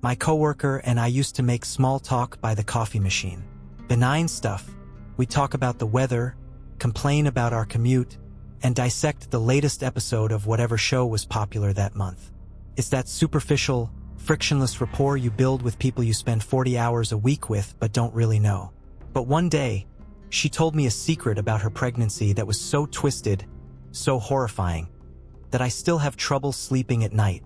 My coworker and I used to make small talk by the coffee machine. Benign stuff. We talk about the weather, complain about our commute, and dissect the latest episode of whatever show was popular that month. It's that superficial, frictionless rapport you build with people you spend 40 hours a week with but don't really know. But one day, she told me a secret about her pregnancy that was so twisted, so horrifying, that I still have trouble sleeping at night.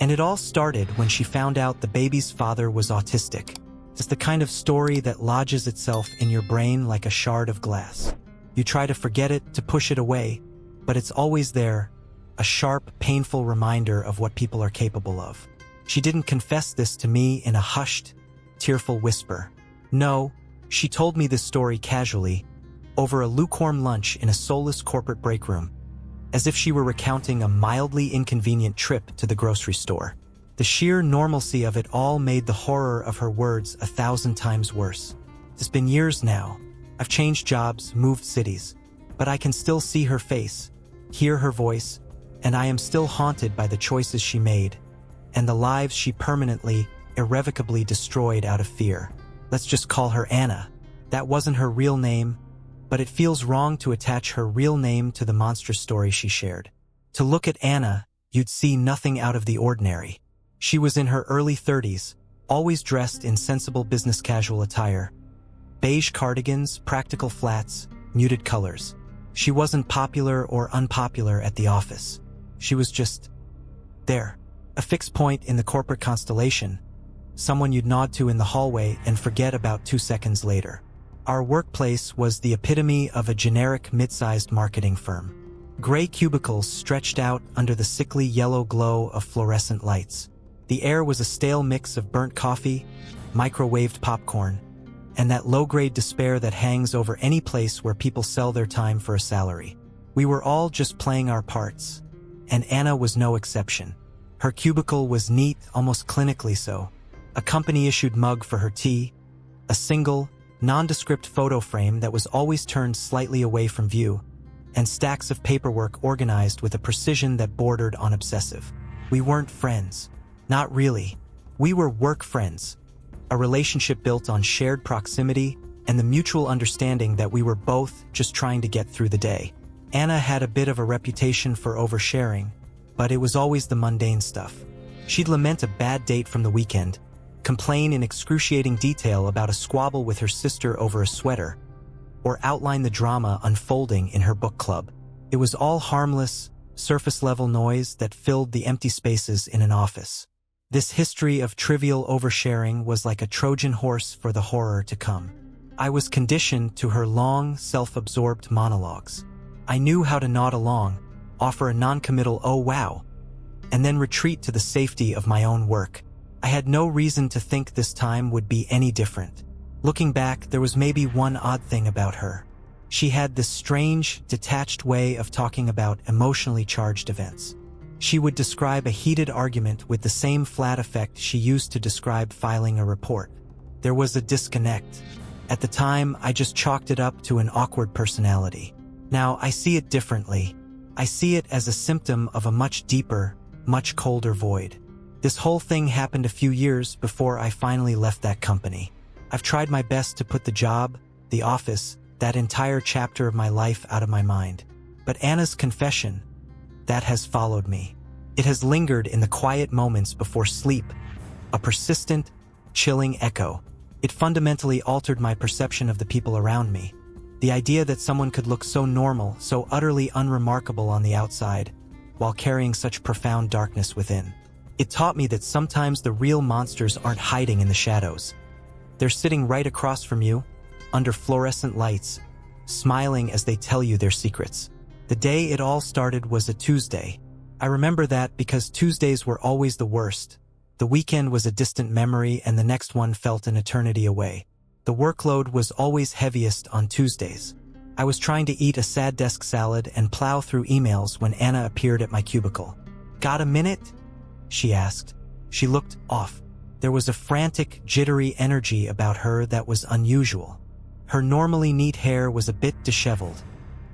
And it all started when she found out the baby's father was autistic. It's the kind of story that lodges itself in your brain like a shard of glass. You try to forget it, to push it away, but it's always there, a sharp, painful reminder of what people are capable of. She didn't confess this to me in a hushed, tearful whisper. No, she told me this story casually, over a lukewarm lunch in a soulless corporate break room, as if she were recounting a mildly inconvenient trip to the grocery store. The sheer normalcy of it all made the horror of her words 1,000 times worse. It's been years now. I've changed jobs, moved cities, but I can still see her face, hear her voice, and I am still haunted by the choices she made and the lives she permanently, irrevocably destroyed out of fear. Let's just call her Anna. That wasn't her real name, but it feels wrong to attach her real name to the monstrous story she shared. To look at Anna, you'd see nothing out of the ordinary. She was in her early 30s, always dressed in sensible business casual attire. Beige cardigans, practical flats, muted colors. She wasn't popular or unpopular at the office. She was just there. A fixed point in the corporate constellation, someone you'd nod to in the hallway and forget about 2 seconds later. Our workplace was the epitome of a generic mid-sized marketing firm. Gray cubicles stretched out under the sickly yellow glow of fluorescent lights. The air was a stale mix of burnt coffee, microwaved popcorn, and that low-grade despair that hangs over any place where people sell their time for a salary. We were all just playing our parts, and Anna was no exception. Her cubicle was neat, almost clinically so. A company-issued mug for her tea, a single, nondescript photo frame that was always turned slightly away from view, and stacks of paperwork organized with a precision that bordered on obsessive. We weren't friends. Not really. We were work friends. A relationship built on shared proximity and the mutual understanding that we were both just trying to get through the day. Anna had a bit of a reputation for oversharing, but it was always the mundane stuff. She'd lament a bad date from the weekend, complain in excruciating detail about a squabble with her sister over a sweater, or outline the drama unfolding in her book club. It was all harmless, surface-level noise that filled the empty spaces in an office. This history of trivial oversharing was like a Trojan horse for the horror to come. I was conditioned to her long, self-absorbed monologues. I knew how to nod along, offer a non-committal "oh wow," and then retreat to the safety of my own work. I had no reason to think this time would be any different. Looking back, there was maybe one odd thing about her. She had this strange, detached way of talking about emotionally charged events. She would describe a heated argument with the same flat effect she used to describe filing a report. There was a disconnect. At the time, I just chalked it up to an awkward personality. Now, I see it differently. I see it as a symptom of a much deeper, much colder void. This whole thing happened a few years before I finally left that company. I've tried my best to put the job, the office, that entire chapter of my life out of my mind. But Anna's confession, that has followed me. It has lingered in the quiet moments before sleep, a persistent, chilling echo. It fundamentally altered my perception of the people around me. The idea that someone could look so normal, so utterly unremarkable on the outside, while carrying such profound darkness within. It taught me that sometimes the real monsters aren't hiding in the shadows. They're sitting right across from you, under fluorescent lights, smiling as they tell you their secrets. The day it all started was a Tuesday. I remember that because Tuesdays were always the worst. The weekend was a distant memory and the next one felt an eternity away. The workload was always heaviest on Tuesdays. I was trying to eat a sad desk salad and plow through emails when Anna appeared at my cubicle. "Got a minute?" she asked. She looked off. There was a frantic, jittery energy about her that was unusual. Her normally neat hair was a bit disheveled,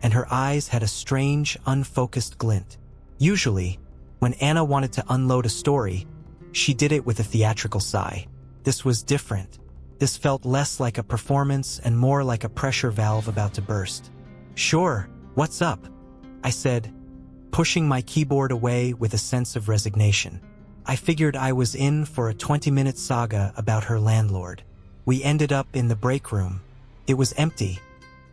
and her eyes had a strange, unfocused glint. Usually, when Anna wanted to unload a story, She did it with a theatrical sigh. This was different. This felt less like a performance and more like a pressure valve about to burst. "Sure, what's up?" I said, pushing my keyboard away with a sense of resignation. I figured I was in for a 20-minute saga about her landlord. We ended up in the break room. It was empty,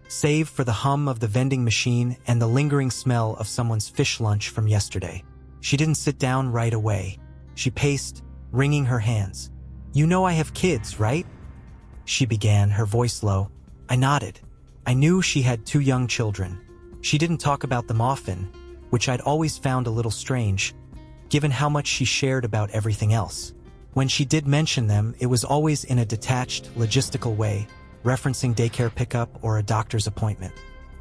save for the hum of the vending machine and the lingering smell of someone's fish lunch from yesterday. She didn't sit down right away. She paced, wringing her hands. "You know I have kids, right?" she began, her voice low. I nodded. I knew she had 2 young children. She didn't talk about them often, which I'd always found a little strange, given how much she shared about everything else. When she did mention them, it was always in a detached, logistical way, referencing daycare pickup or a doctor's appointment.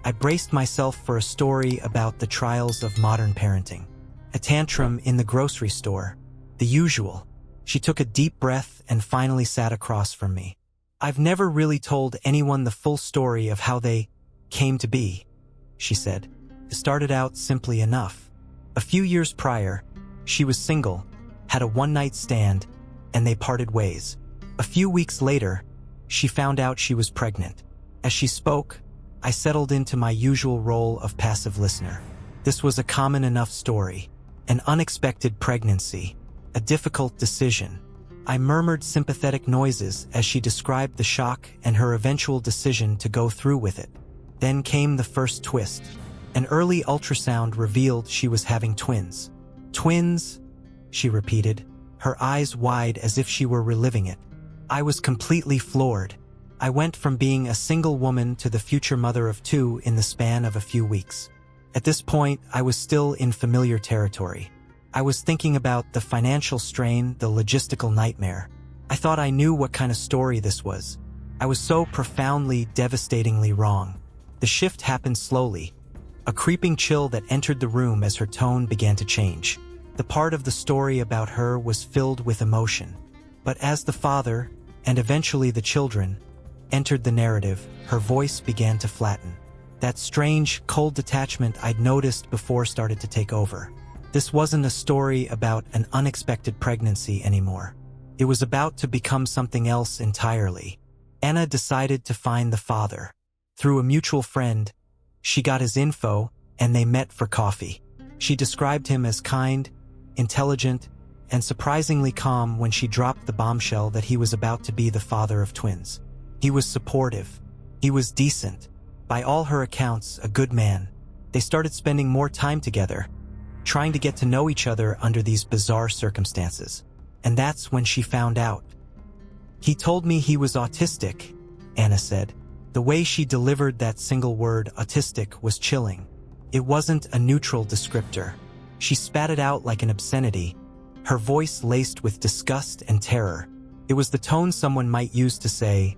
I braced myself for a story about the trials of modern parenting. A tantrum in the grocery store. The usual. She took a deep breath and finally sat across from me. "I've never really told anyone the full story of how they came to be," she said. It started out simply enough. A few years prior, she was single, had a one-night stand, and they parted ways. A few weeks later, she found out she was pregnant. As she spoke, I settled into my usual role of passive listener. This was a common enough story. An unexpected pregnancy. A difficult decision. I murmured sympathetic noises as she described the shock and her eventual decision to go through with it. Then came the first twist. An early ultrasound revealed she was having twins. "Twins," she repeated, her eyes wide as if she were reliving it. I was completely floored. I went from being a single woman to the future mother of 2 in the span of a few weeks. At this point, I was still in familiar territory. I was thinking about the financial strain, the logistical nightmare. I thought I knew what kind of story this was. I was so profoundly, devastatingly wrong. The shift happened slowly, a creeping chill that entered the room as her tone began to change. The part of the story about her was filled with emotion. But as the father, and eventually the children, entered the narrative, her voice began to flatten. That strange, cold detachment I'd noticed before started to take over. This wasn't a story about an unexpected pregnancy anymore. It was about to become something else entirely. Anna decided to find the father. Through a mutual friend, she got his info, and they met for coffee. She described him as kind, intelligent, and surprisingly calm when she dropped the bombshell that he was about to be the father of twins. He was supportive. He was decent. By all her accounts, a good man. They started spending more time together, trying to get to know each other under these bizarre circumstances. And that's when she found out. "He told me he was autistic," Anna said. The way she delivered that single word, autistic, was chilling. It wasn't a neutral descriptor. She spat it out like an obscenity, her voice laced with disgust and terror. It was the tone someone might use to say,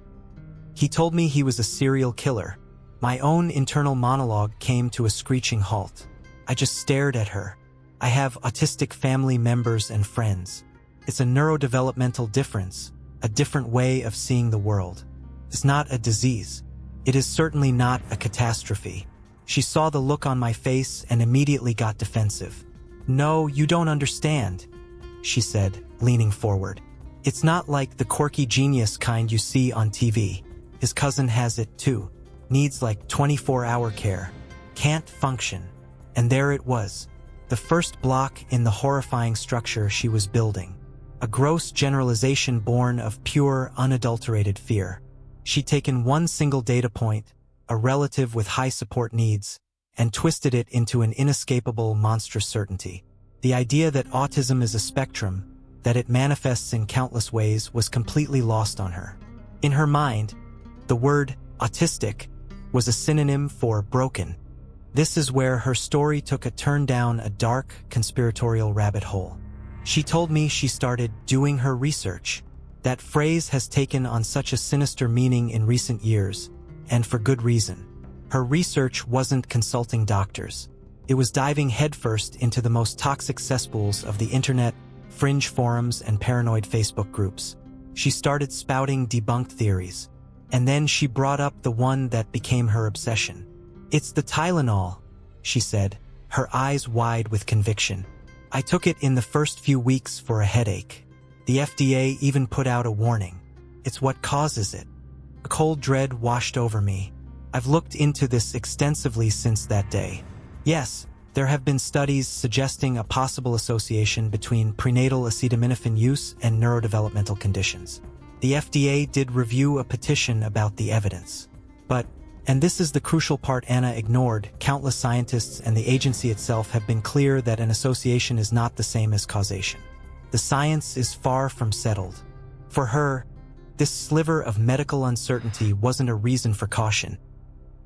"He told me he was a serial killer." My own internal monologue came to a screeching halt. I just stared at her. I have autistic family members and friends. It's a neurodevelopmental difference, a different way of seeing the world. It's not a disease. It is certainly not a catastrophe. She saw the look on my face and immediately got defensive. "No, you don't understand," she said, leaning forward. "It's not like the quirky genius kind you see on TV. His cousin has it too. Needs like 24-hour care. Can't function." And there it was, the first block in the horrifying structure she was building. A gross generalization born of pure, unadulterated fear. She'd taken one single data point, a relative with high support needs, and twisted it into an inescapable, monstrous certainty. The idea that autism is a spectrum, that it manifests in countless ways, was completely lost on her. In her mind, the word autistic was a synonym for broken. This is where her story took a turn down a dark, conspiratorial rabbit hole. She told me she started doing her research. That phrase has taken on such a sinister meaning in recent years, and for good reason. Her research wasn't consulting doctors. It was diving headfirst into the most toxic cesspools of the internet, fringe forums, and paranoid Facebook groups. She started spouting debunked theories. And then she brought up the one that became her obsession. "It's the Tylenol," she said, her eyes wide with conviction. "I took it in the first few weeks for a headache. The FDA even put out a warning. It's what causes it. A cold dread washed over me. I've looked into this extensively since that day. Yes, there have been studies suggesting a possible association between prenatal acetaminophen use and neurodevelopmental conditions. The FDA did review a petition about the evidence. But, and this is the crucial part Anna ignored, countless scientists and the agency itself have been clear that an association is not the same as causation. The science is far from settled. For her, this sliver of medical uncertainty wasn't a reason for caution.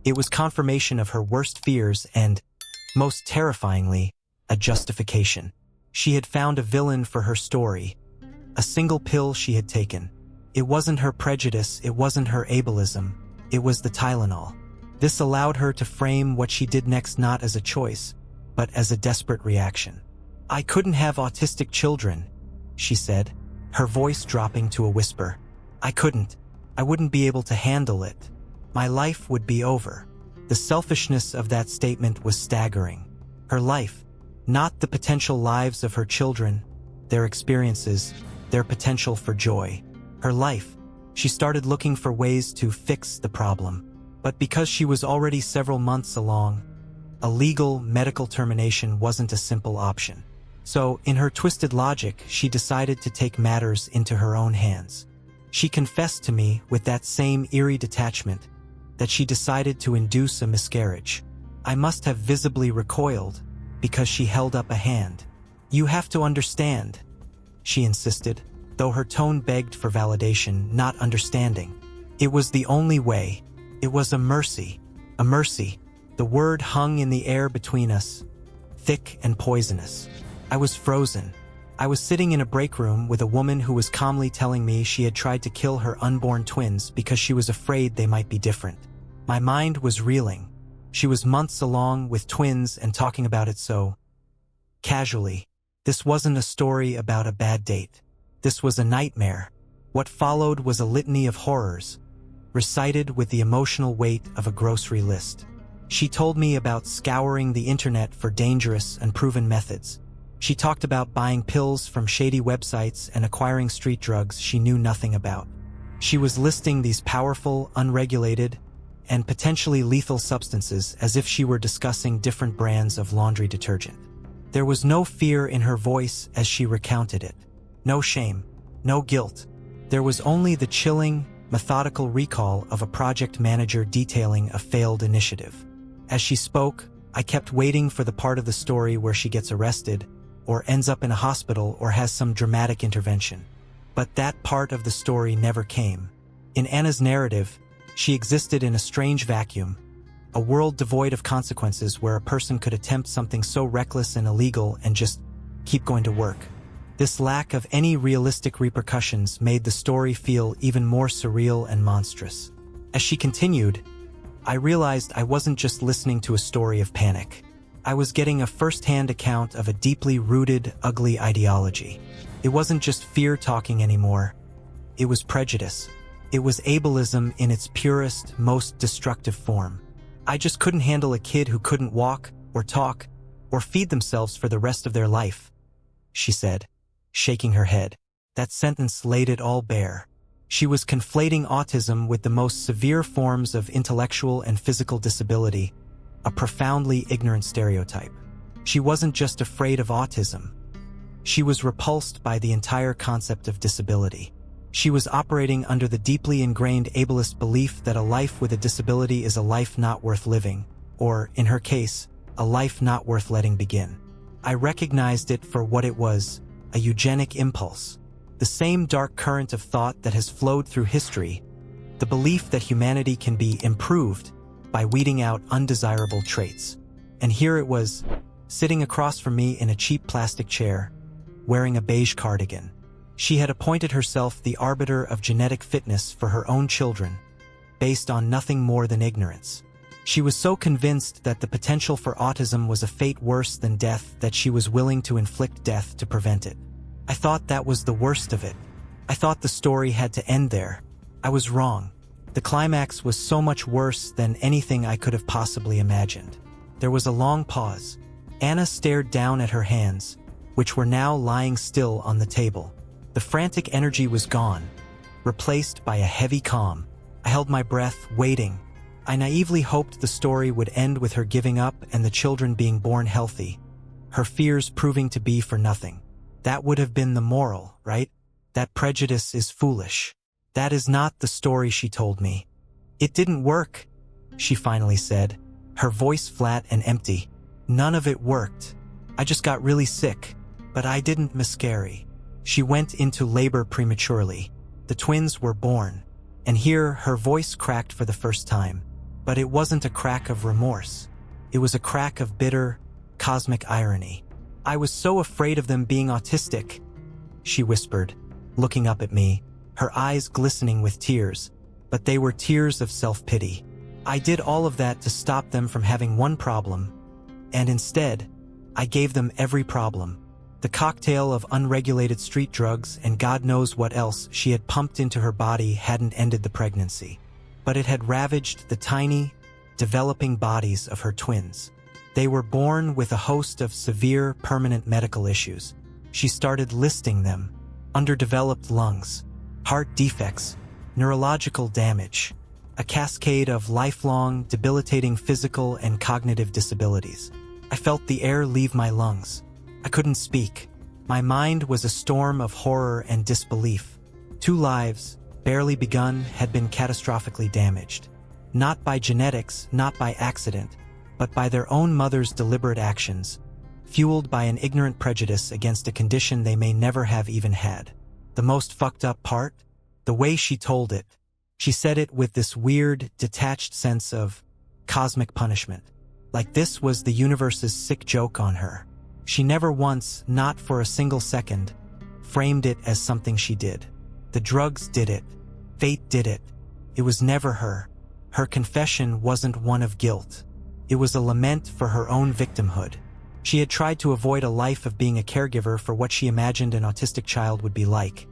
It was confirmation of her worst fears and, most terrifyingly, a justification. She had found a villain for her story, a single pill she had taken. It wasn't her prejudice, it wasn't her ableism, it was the Tylenol. This allowed her to frame what she did next not as a choice, but as a desperate reaction. "I couldn't have autistic children," she said, her voice dropping to a whisper. "I couldn't. I wouldn't be able to handle it. My life would be over." The selfishness of that statement was staggering. Her life, not the potential lives of her children, their experiences, their potential for joy. Her life. She started looking for ways to fix the problem. But because she was already several months along, a legal medical termination wasn't a simple option. So, in her twisted logic, she decided to take matters into her own hands. She confessed to me, with that same eerie detachment, that she decided to induce a miscarriage. I must have visibly recoiled, because she held up a hand. "You have to understand," she insisted, though her tone begged for validation, not understanding. It was the only way. It was a mercy. A mercy. The word hung in the air between us, thick and poisonous. I was frozen. I was sitting in a break room with a woman who was calmly telling me she had tried to kill her unborn twins because she was afraid they might be different. My mind was reeling. She was months along with twins and talking about it so casually. This wasn't a story about a bad date. This was a nightmare. What followed was a litany of horrors, recited with the emotional weight of a grocery list. She told me about scouring the internet for dangerous, unproven methods. She talked about buying pills from shady websites and acquiring street drugs she knew nothing about. She was listing these powerful, unregulated, and potentially lethal substances as if she were discussing different brands of laundry detergent. There was no fear in her voice as she recounted it. No shame, no guilt. There was only the chilling, methodical recall of a project manager detailing a failed initiative. As she spoke, I kept waiting for the part of the story where she gets arrested, or ends up in a hospital or has some dramatic intervention. But that part of the story never came. In Anna's narrative, she existed in a strange vacuum, a world devoid of consequences where a person could attempt something so reckless and illegal and just keep going to work. This lack of any realistic repercussions made the story feel even more surreal and monstrous. As she continued, I realized I wasn't just listening to a story of panic. I was getting a first-hand account of a deeply rooted, ugly ideology. It wasn't just fear talking anymore. It was prejudice. It was ableism in its purest, most destructive form. I just couldn't handle a kid who couldn't walk, or talk, or feed themselves for the rest of their life, she said, shaking her head. That sentence laid it all bare. She was conflating autism with the most severe forms of intellectual and physical disability, a profoundly ignorant stereotype. She wasn't just afraid of autism. She was repulsed by the entire concept of disability. She was operating under the deeply ingrained ableist belief that a life with a disability is a life not worth living, or, in her case, a life not worth letting begin. I recognized it for what it was, a eugenic impulse. The same dark current of thought that has flowed through history, the belief that humanity can be improved by weeding out undesirable traits. And here it was, sitting across from me in a cheap plastic chair, wearing a beige cardigan. She had appointed herself the arbiter of genetic fitness for her own children, based on nothing more than ignorance. She was so convinced that the potential for autism was a fate worse than death that she was willing to inflict death to prevent it. I thought that was the worst of it. I thought the story had to end there. I was wrong. The climax was so much worse than anything I could have possibly imagined. There was a long pause. Anna stared down at her hands, which were now lying still on the table. The frantic energy was gone, replaced by a heavy calm. I held my breath, waiting. I naively hoped the story would end with her giving up and the children being born healthy, her fears proving to be for nothing. That would have been the moral, right? That prejudice is foolish. That is not the story she told me. It didn't work, she finally said, her voice flat and empty. None of it worked. I just got really sick, but I didn't miscarry. She went into labor prematurely. The twins were born. And here her voice cracked for the first time. But it wasn't a crack of remorse. It was a crack of bitter, cosmic irony. I was so afraid of them being autistic, she whispered, looking up at me, her eyes glistening with tears, but they were tears of self-pity. I did all of that to stop them from having one problem, and instead, I gave them every problem. The cocktail of unregulated street drugs and God knows what else she had pumped into her body hadn't ended the pregnancy, but it had ravaged the tiny, developing bodies of her twins. They were born with a host of severe, permanent medical issues. She started listing them: underdeveloped lungs, heart defects, neurological damage, a cascade of lifelong, debilitating physical and cognitive disabilities. I felt the air leave my lungs. I couldn't speak. My mind was a storm of horror and disbelief. 2 lives, barely begun, had been catastrophically damaged. Not by genetics, not by accident, but by their own mother's deliberate actions, fueled by an ignorant prejudice against a condition they may never have even had. The most fucked up part? The way she told it. She said it with this weird, detached sense of cosmic punishment. Like this was the universe's sick joke on her. She never once, not for a single second, framed it as something she did. The drugs did it. Fate did it. It was never her. Her confession wasn't one of guilt. It was a lament for her own victimhood. She had tried to avoid a life of being a caregiver for what she imagined an autistic child would be like,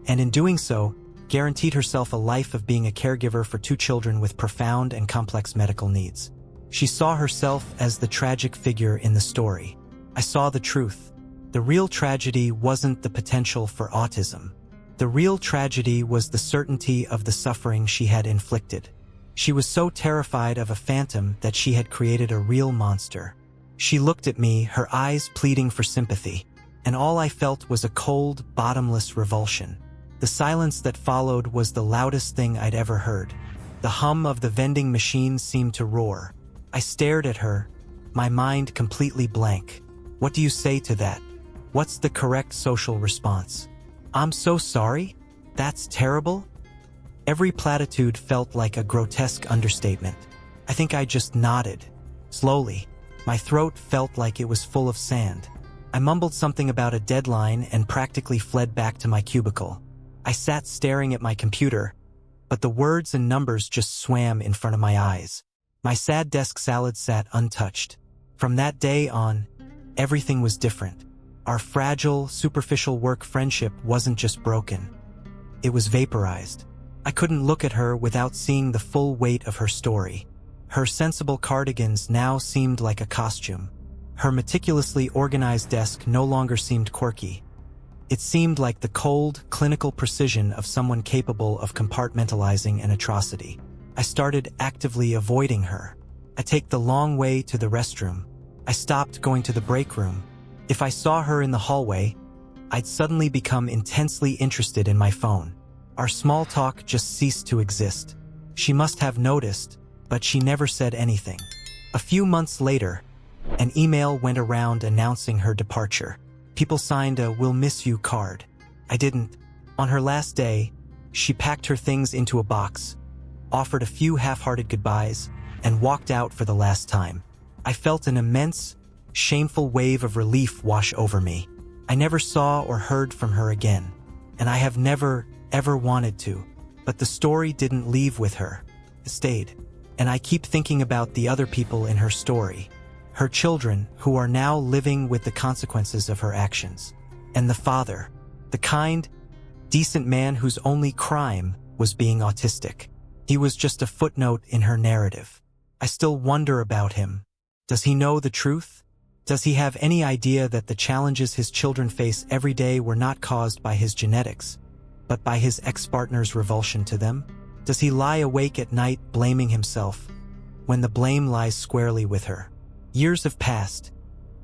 and in doing so, guaranteed herself a life of being a caregiver for 2 children with profound and complex medical needs. She saw herself as the tragic figure in the story. I saw the truth. The real tragedy wasn't the potential for autism. The real tragedy was the certainty of the suffering she had inflicted. She was so terrified of a phantom that she had created a real monster. She looked at me, her eyes pleading for sympathy, and all I felt was a cold, bottomless revulsion. The silence that followed was the loudest thing I'd ever heard. The hum of the vending machine seemed to roar. I stared at her, my mind completely blank. What do you say to that? What's the correct social response? I'm so sorry? That's terrible? Every platitude felt like a grotesque understatement. I think I just nodded. Slowly, my throat felt like it was full of sand. I mumbled something about a deadline and practically fled back to my cubicle. I sat staring at my computer, but the words and numbers just swam in front of my eyes. My sad desk salad sat untouched. From that day on, everything was different. Our fragile, superficial work friendship wasn't just broken. It was vaporized. I couldn't look at her without seeing the full weight of her story. Her sensible cardigans now seemed like a costume. Her meticulously organized desk no longer seemed quirky. It seemed like the cold, clinical precision of someone capable of compartmentalizing an atrocity. I started actively avoiding her. I take the long way to the restroom. I stopped going to the break room. If I saw her in the hallway, I'd suddenly become intensely interested in my phone. Our small talk just ceased to exist. She must have noticed, but she never said anything. A few months later, an email went around announcing her departure. People signed a "We'll miss you" card. I didn't. On her last day, she packed her things into a box, offered a few half-hearted goodbyes, and walked out for the last time. I felt an immense, shameful wave of relief wash over me. I never saw or heard from her again, and I have never, ever wanted to. But the story didn't leave with her. It stayed. And I keep thinking about the other people in her story. Her children, who are now living with the consequences of her actions. And the father, the kind, decent man whose only crime was being autistic. He was just a footnote in her narrative. I still wonder about him. Does he know the truth? Does he have any idea that the challenges his children face every day were not caused by his genetics, but by his ex-partner's revulsion to them? Does he lie awake at night blaming himself, when the blame lies squarely with her? Years have passed,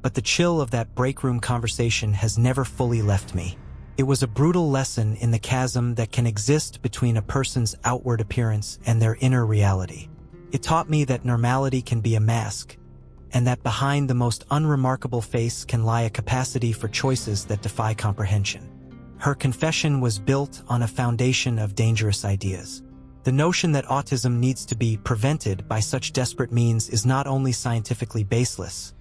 but the chill of that break room conversation has never fully left me. It was a brutal lesson in the chasm that can exist between a person's outward appearance and their inner reality. It taught me that normality can be a mask, and that behind the most unremarkable face can lie a capacity for choices that defy comprehension. Her confession was built on a foundation of dangerous ideas. The notion that autism needs to be prevented by such desperate means is not only scientifically baseless,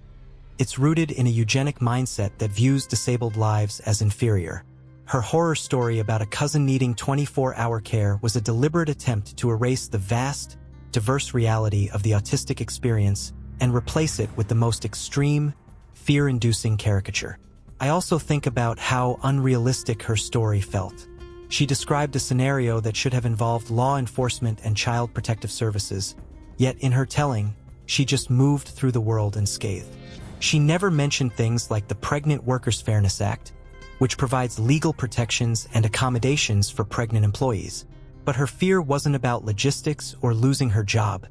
it's rooted in a eugenic mindset that views disabled lives as inferior. Her horror story about a cousin needing 24-hour care was a deliberate attempt to erase the vast, diverse reality of the autistic experience and replace it with the most extreme, fear-inducing caricature. I also think about how unrealistic her story felt. She described a scenario that should have involved law enforcement and child protective services, yet in her telling, she just moved through the world unscathed. She never mentioned things like the Pregnant Workers Fairness Act, which provides legal protections and accommodations for pregnant employees. But her fear wasn't about logistics or losing her job.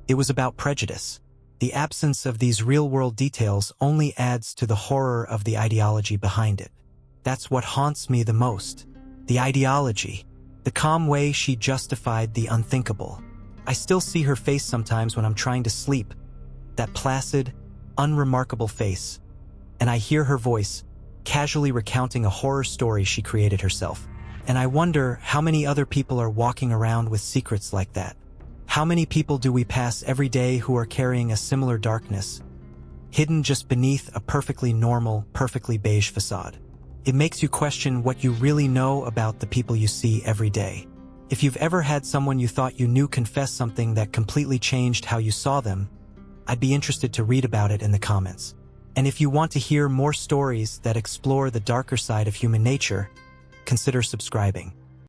It was about prejudice. The absence of these real-world details only adds to the horror of the ideology behind it. That's what haunts me the most. The ideology. The calm way she justified the unthinkable. I still see her face sometimes when I'm trying to sleep. That placid, unremarkable face. And I hear her voice, casually recounting a horror story she created herself. And I wonder how many other people are walking around with secrets like that. How many people do we pass every day who are carrying a similar darkness, hidden just beneath a perfectly normal, perfectly beige facade? It makes you question what you really know about the people you see every day. If you've ever had someone you thought you knew confess something that completely changed how you saw them, I'd be interested to read about it in the comments. And if you want to hear more stories that explore the darker side of human nature, consider subscribing.